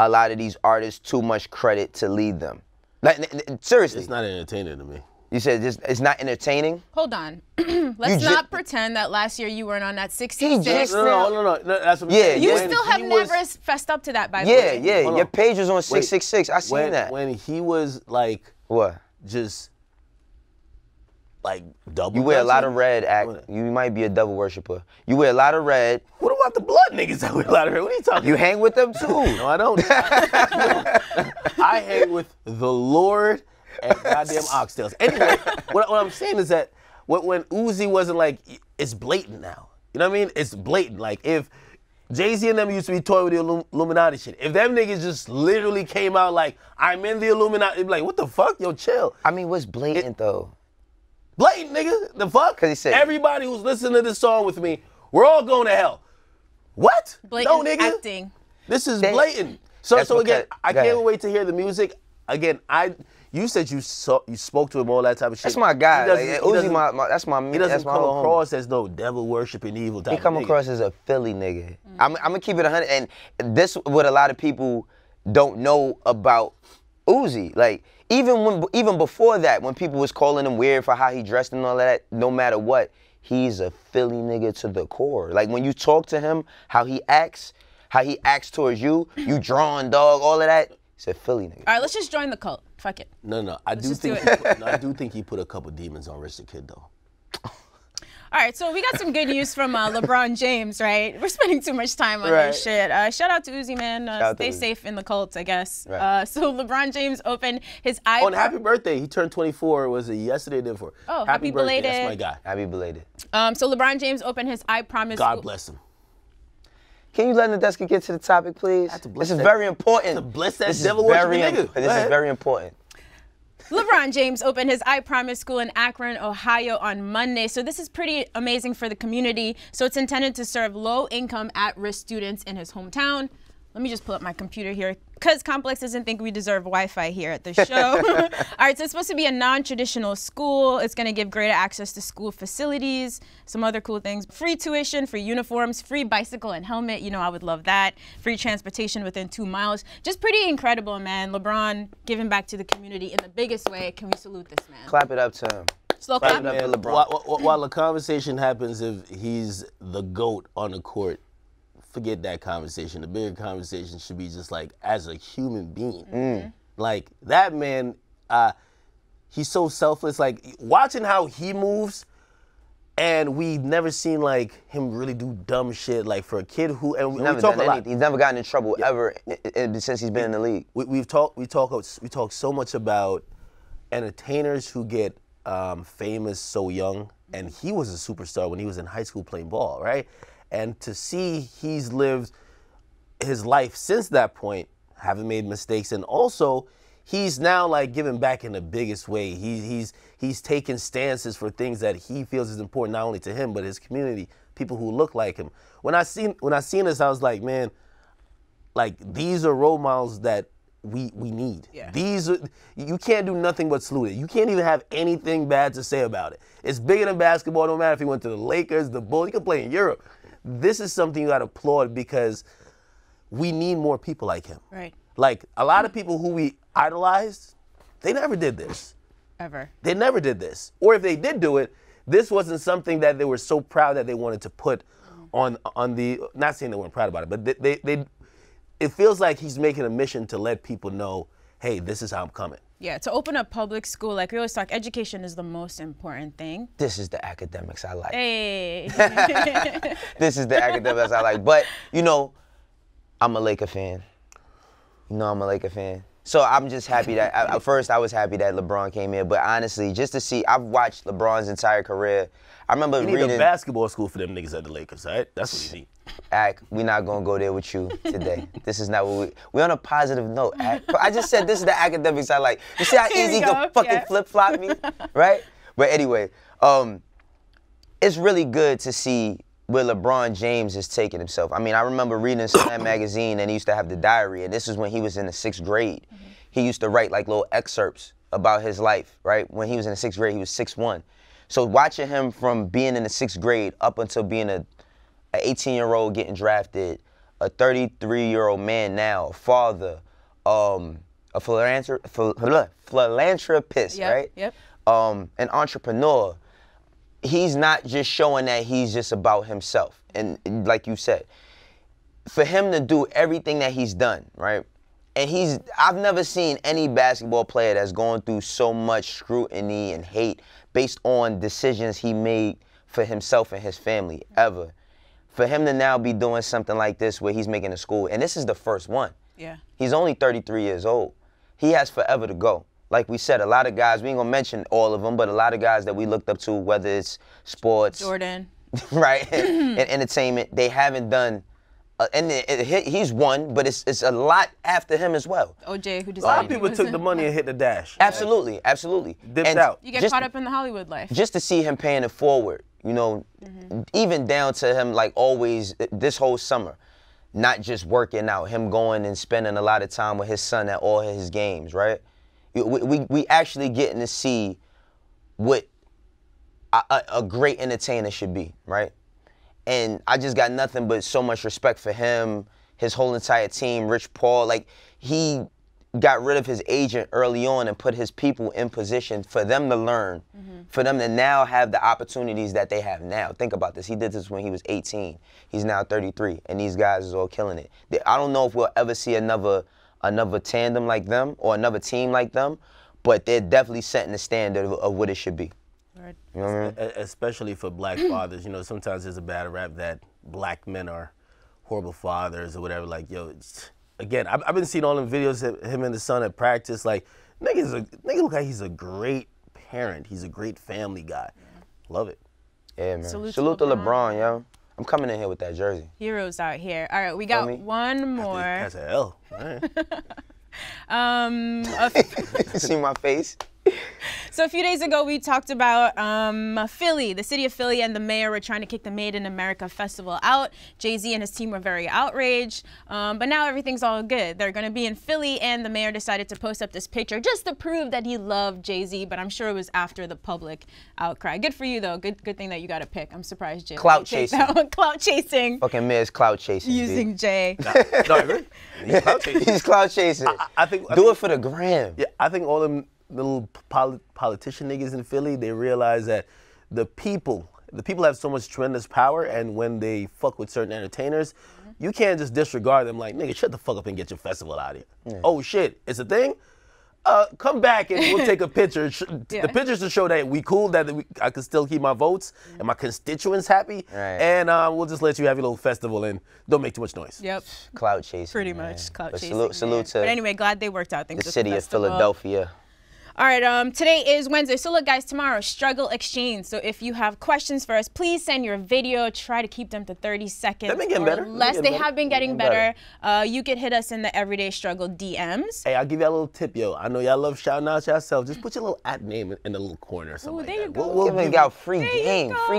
a lot of these artists too much credit to lead them. Like, seriously. It's not entertaining to me. You said it's not entertaining? Hold on. Let's not pretend that last year you weren't on that 66. No. That's what I'm Yeah, saying. You When still have he never was- fessed up to that, by the Yeah, way. yeah. Hold Your on. page was on Wait, 666. I seen that. When he was like What? just like double. You wear a lot dutching? of red, act. What? You might be a devil worshiper. You wear a lot of red. What about the blood niggas that wear a lot of red? What are you talking You about? hang with them too. No, I don't. I hang with the Lord and goddamn oxtails. Anyway, what I'm saying is that when Uzi wasn't like, it's blatant now. You know what I mean? It's blatant. Like, if Jay-Z and them used to be toying with the Illuminati shit, if them niggas just literally came out like, I'm in the Illuminati, it'd be like, what the fuck? Yo, chill. I mean, what's blatant though? Blatant, nigga. The fuck? 'Cause he said- everybody who's listening to this song with me, we're all going to hell. What? Blatant no, nigga. acting. This is They- blatant. So That's again, okay. I Go can't ahead. wait to hear the music. Again, you said you spoke to him, all that type of shit. That's my guy. He doesn't- Like, he Uzi, doesn't- that's my He doesn't that's my come little homie. across as no devil worshiping evil type He come of nigga. across as a Philly nigga. I'm gonna keep it 100, and this what a lot of people don't know about Uzi. Like even before that, when people was calling him weird for how he dressed and all that, no matter what, he's a Philly nigga to the core. Like when you talk to him, how he acts towards you, you drawing dog, all of that. He's a Philly nigga. All right, let's just join the cult. Fuck it. No, I do just think do it. I do think he put a couple demons on Rich the Kid though. All right, so we got some good news from LeBron James, right? We're spending too much time on Right. this shit. Shout out to Uzi, man. out to Stay Uzi. safe in the cult, I guess. Right. So LeBron James opened his On happy birthday, he turned 24. Was it yesterday or the day before? Oh, birthday. happy belated. That's my guy. Happy belated. So LeBron James opened his I Promise. God bless him. Can you let Nadeska get to the topic, please? to bless This is that- very important. to bless that This is devil very worshiping nigga. imp- Go This is ahead. very important. LeBron James opened his I Promise school in Akron, Ohio on Monday. So this is pretty amazing for the community. So it's intended to serve low-income, at-risk students in his hometown. Let me just pull up my computer here, because Complex doesn't think we deserve Wi-Fi here at the show. All right, so it's supposed to be a non-traditional school. It's going to give greater access to school facilities, some other cool things. Free tuition, free uniforms, free bicycle and helmet. You know, I would love that. Free transportation within 2 miles. Just pretty incredible, man. LeBron giving back to the community in the biggest way. Can we salute this man? Clap it up to him. Slow clap. Clap it up to LeBron. While the conversation happens if he's the GOAT on the court, forget that conversation. The bigger conversation should be just like as a human being. Like that man, he's so selfless. Like watching how he moves, and we've never seen like him really do dumb shit. Like for a kid who, and we talk a lot. He's never gotten in trouble ever since he's been in the league. We talk so much about entertainers who get famous so young, and he was a superstar when he was in high school playing ball, right? And to see he's lived his life since that point, haven't made mistakes, and also he's now like giving back in the biggest way. He's taking stances for things that he feels is important not only to him but his community, people who look like him. When I seen this, I was like, man, like these are role models that we need. Yeah. These are, you can't do nothing but salute it. You can't even have anything bad to say about it. It's bigger than basketball. No matter if he went to the Lakers, the Bulls, he can play in Europe. This is something you got to applaud because we need more people like him. Right. Like a lot of people who we idolized, they never did this. Ever. They never did this. Or if they did do it, this wasn't something that they were so proud that they wanted to put on the, not saying they weren't proud about it, but it feels like he's making a mission to let people know, hey, this is how I'm coming. Yeah, to open up public school, like we always talk, education is the most important thing. This is the academics I like. Hey. This is the academics I like. But, you know, I'm a Laker fan. You know I'm a Laker fan. So I'm just happy that, at first I was happy that LeBron came here, but honestly, just to see, I've watched LeBron's entire career. I remember you need reading. a basketball school for them niggas at the Lakers, all right? That's what you need. Ak, we're not gonna go there with you today. This is not what we're on a positive note, Ak. I just said this is the academics I like. You see how easy you can fucking flip-flop me, right? But anyway, it's really good to see where LeBron James is taking himself. I mean, I remember reading Slam magazine, and he used to have the diary, and this is when he was in the 6th grade. He used to write like little excerpts about his life, right? When he was in the 6th grade, he was 6'1". So watching him from being in the 6th grade up until being an 18-year-old getting drafted, a 33-year-old man now, a father, a philanthropist, right? Yep. An entrepreneur. He's not just showing that he's just about himself. And like you said, for him to do everything that he's done, right? And I've never seen any basketball player that's going through so much scrutiny and hate based on decisions he made for himself and his family, ever. For him to now be doing something like this where he's making a school, and this is the first one. Yeah. He's only 33 years old. He has forever to go. Like we said, a lot of guys, we ain't gonna mention all of them, but a lot of guys that we looked up to, whether it's sports, Jordan, right, and entertainment, they haven't done, and he's won, but it's a lot after him as well. OJ, who decided a lot of people took the money and hit the dash. Absolutely, absolutely. Dipped out. You get caught up in the Hollywood life. Just to see him paying it forward, you know, even down to him like always this whole summer, not just working out, him going and spending a lot of time with his son at all his games, right? We actually getting to see what a great entertainer should be, right? And I just got nothing but so much respect for him, his whole entire team, Rich Paul. Like, he got rid of his agent early on and put his people in position for them to learn, for them to now have the opportunities that they have now. Think about this. He did this when he was 18. He's now 33, and these guys is all killing it. I don't know if we'll ever see another tandem like them or another team like them, but they're definitely setting the standard of what it should be. Right. You know what I mean? Especially for black fathers. You know, sometimes there's a bad rap that black men are horrible fathers or whatever. Like, yo, again, I've been seeing all them videos of him and his son at practice. Like, nigga look like he's a great parent. He's a great family guy. Love it. Yeah, man. Salute to to LeBron, yo. I'm coming in here with that jersey. Heroes out here. All right, we got one more. That's an L. All right. See my face? So a few days ago, we talked about Philly, the city of Philly, and the mayor were trying to kick the Made in America festival out. Jay-Z and his team were very outraged, but now everything's all good. They're going to be in Philly, and the mayor decided to post up this picture just to prove that he loved Jay-Z, but I'm sure it was after the public outcry. Good for you, though. Good thing that you got a pick. I'm surprised, Jay. Clout chasing. Clout chasing. Fucking Miz clout chasing. Using Jay. No, really? He's clout chasing. He's clout chasing. I think Do it for the gram. Yeah, I think all them little politician niggas in Philly, they realize that the people have so much tremendous power, and when they fuck with certain entertainers, you can't just disregard them like, nigga, shut the fuck up and get your festival out of here. Yeah. Oh shit, it's a thing? Come back and we'll take a picture. The pictures to show that we cool, that I can still keep my votes and my constituents happy, and we'll just let you have your little festival and don't make too much noise. Yep. Clout chasing. Pretty man. much clout But chasing. Salute to but anyway, glad they worked out things the with city the of festival. Philadelphia. All right, today is Wednesday, so look guys, tomorrow, Struggle Exchange. So if you have questions for us, please send your video. Try to keep them to 30 seconds. They've been getting better. Less. They have been getting better. You could hit us in the Everyday Struggle DMs. Hey, I'll give y'all a little tip, yo. I know y'all love shouting out yourself. Just put your little at name in the little corner or something like there that. you go. We'll Giving out free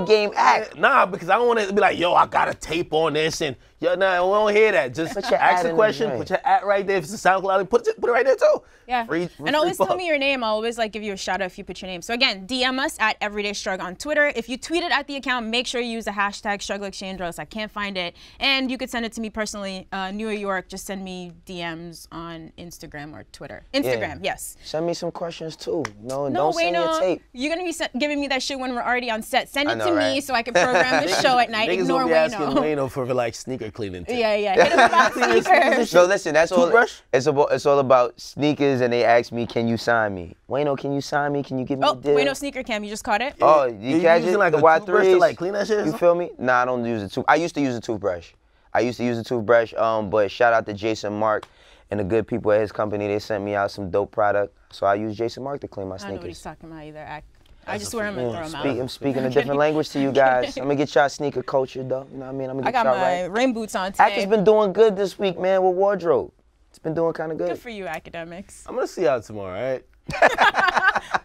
game act. Nah, because I don't want to be like, yo, I got a tape on this, and yo, nah, we don't hear that. Just Put your ask ad the in question, there. put your at right there. If it's a SoundCloud, put it right there too. Yeah, free and always fuck. tell me your name. I'll always give you a shout out if you put your name. So again, DM us at Everyday Struggle on Twitter. If you tweet it at the account, make sure you use the hashtag Struggle Exchange, or else I can't find it. And you could send it to me personally. New York, just send me DMs on Instagram or Twitter. Instagram, yes. Send me some questions too. No, No, don't send your tape. You're gonna be giving me that shit when we're already on set. Send it know, to me right? so I can program the show at night. Niggas Ignore gonna be asking Wayno. Wayno for like sneaker cleaning tips. Yeah. Hit us about sneakers. No, listen, that's all. Toothbrush? It's all about sneakers, and they ask me, "Can you sign me?" Wayno, can you sign me? Can you give me a deal? Wayno sneaker cam, you just caught it? Oh, You you catch using it? like The a toothbrush to Y3s? like clean that shit or You something? feel me? Nah, I don't use a toothbrush. I used to use a toothbrush. But shout out to Jason Mark and the good people at his company. They sent me out some dope product, so I use Jason Mark to clean my I don't know what he's sneakers. talking about either. I just wear them and throw them out. I'm speaking a different language to you guys. I'm gonna get y'all sneaker culture though. You know what I mean? I'm gonna I get got y'all my right. rain boots on today. Act has been doing good this week, man, with wardrobe. It's been doing kind of good. Good for you, academics. I'm gonna see y'all tomorrow, all right?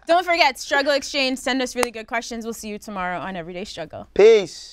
Don't forget, Struggle Exchange. Send us really good questions. We'll see you tomorrow on Everyday Struggle. Peace.